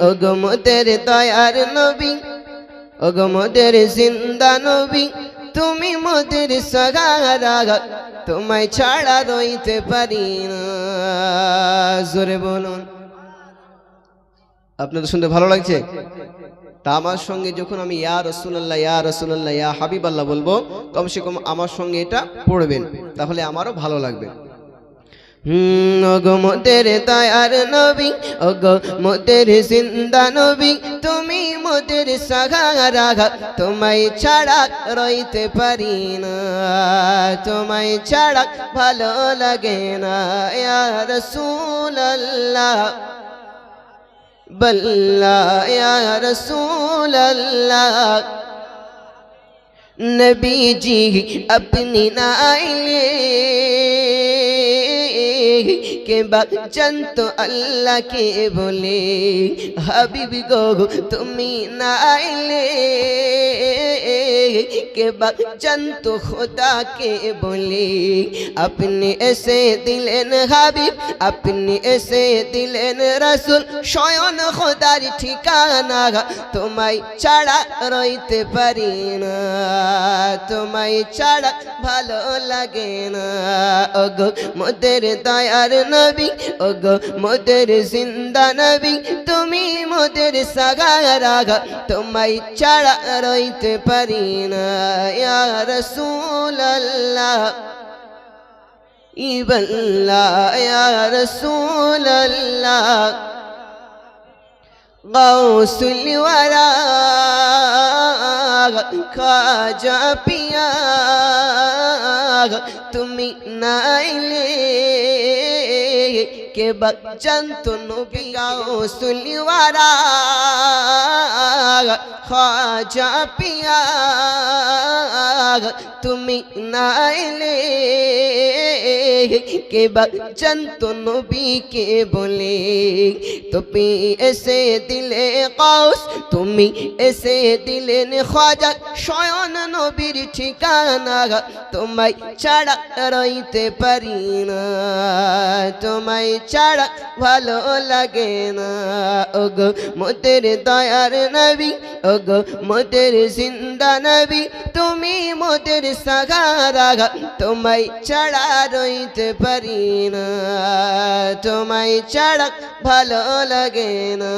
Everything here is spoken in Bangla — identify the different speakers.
Speaker 1: ওগো মোদের দয়ার নবী, ওগো মোদের জিন্দা নবী, তুমি মোদের সগারা, তোমায় ছাড়া রইতে পারি না। জোরে বলুন। আপনাদের শুনতে ভালো লাগছে? তা আমার সঙ্গে যখন আমি ইয়া রাসূলুল্লাহ ইয়া রাসূলুল্লাহ ইয়া হাবিবাল্লাহ বলবো, কমসে কম আমার সঙ্গে এটা পড়বেন, তাহলে আমারও ভালো লাগবে। ওগো মোদের দয়ার নবী, ওগো মোদের জিন্দা নবী, তুমি মোদের সহারা, তোমায় ছাড়া রইতে পারি না, তোমায় ছাড়া ভালো লাগে না। ইয়া রাসূলুল্লাহ বল্লা ইয়া রাসূলুল্লাহ, নবী জি अपनी नाइले के बचन तो अल्लाह के बोले, हबीब गो तुमी नाइले के बचन तो खुदा के बोले। अपने ऐसे दिलेन हबीब, अपने ऐसे दिलेन रसूल, स्वयं खुदार ठिकाना, तुम्हारी ছাড়া রইতে পারি না, তোমায় ছাড়া ভালো লাগে না। ওগো মোদের দয়ার নবী, ওগো মোদের জিন্দা নবী, তুমি মোদের সহারা, তোমায় ছাড়া রইতে পারি না। ইয়া রাসূলুল্লাহ ইবাল্লাহ ইয়া রাসূলুল্লাহ, গাউসুল ওয়ারা খাজা পিয়া, তুমি নাইলে के बचन तो नबी गाउसुल वारा ख्वाजा पिया, তুমি नाइले के बचन तो नबी के बोले। তুমি ऐसे दिले कौस, তুমি ऐसे दिले ने ख्वाजा, स्वयं নবীর ঠিকানা, তোমায় ছাড়া রইতে পারি না, তোমায় ছাড়া ভালো লাগে না। ওগো মোদের দয়ার নবী, ওগো মোদের জিন্দা নবী, তুমি মোদের সহারা, তোমায় ছাড়া রইতে পারি না, তোমায় ছাড়া ভালো লাগে না।